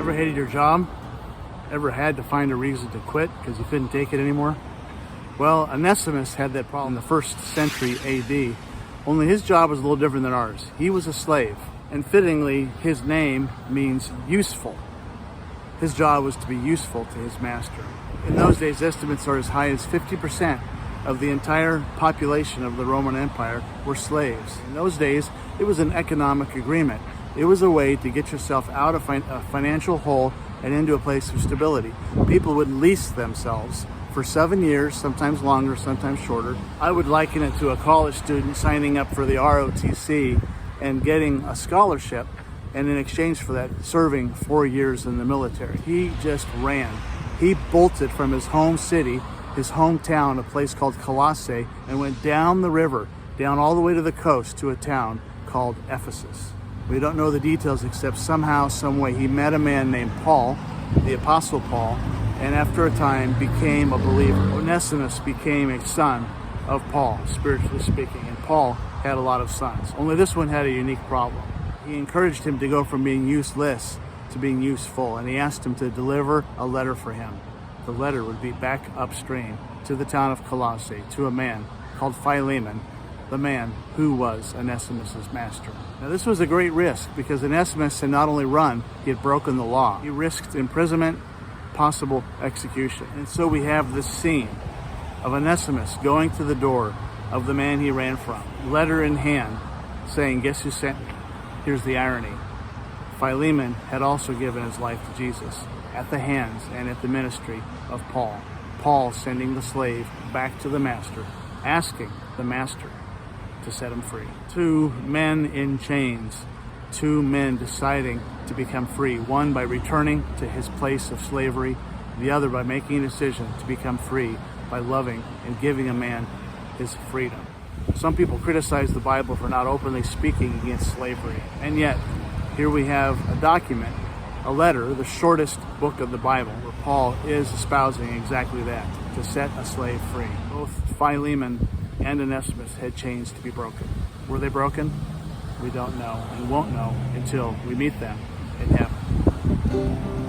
ever hated your job? Ever had to find a reason to quit because you couldn't take it anymore? Well, Onesimus had that problem in the 1st century AD, only his job was a little different than ours. He was a slave, and fittingly, his name means useful. His job was to be useful to his master. In those days, estimates are as high as 50% of the entire population of the Roman Empire were slaves. In those days, it was an economic agreement. It was a way to get yourself out of a financial hole and into a place of stability. People would lease themselves for 7 years, sometimes longer, sometimes shorter. I would liken it to a college student signing up for the ROTC and getting a scholarship, and in exchange for that, serving 4 years in the military. He just ran. He bolted from his home city, his hometown, a place called Colossae, and went down the river, down all the way to the coast to a town called Ephesus. We don't know the details except somehow, some way, he met a man named Paul, the Apostle Paul, and after a time became a believer. Onesimus became a son of Paul, spiritually speaking, and Paul had a lot of sons. Only this one had a unique problem. He encouraged him to go from being useless to being useful, and he asked him to deliver a letter for him. The letter would be back upstream to the town of Colossae, to a man called Philemon, the man who was Onesimus' master. Now this was a great risk because Onesimus had not only run, he had broken the law. He risked imprisonment, possible execution. And so we have this scene of Onesimus going to the door of the man he ran from, letter in hand, saying, "Guess who sent me?" Here's the irony. Philemon had also given his life to Jesus at the hands and at the ministry of Paul. Paul sending the slave back to the master, asking the master to set him free. 2 men in chains, 2 men deciding to become free, one by returning to his place of slavery, the other by making a decision to become free by loving and giving a man his freedom. Some people criticize the Bible for not openly speaking against slavery, and yet here we have a document, a letter, the shortest book of the Bible, where Paul is espousing exactly that, to set a slave free. Both Philemon and Onesimus had chains to be broken. Were they broken? We don't know and won't know until we meet them in heaven.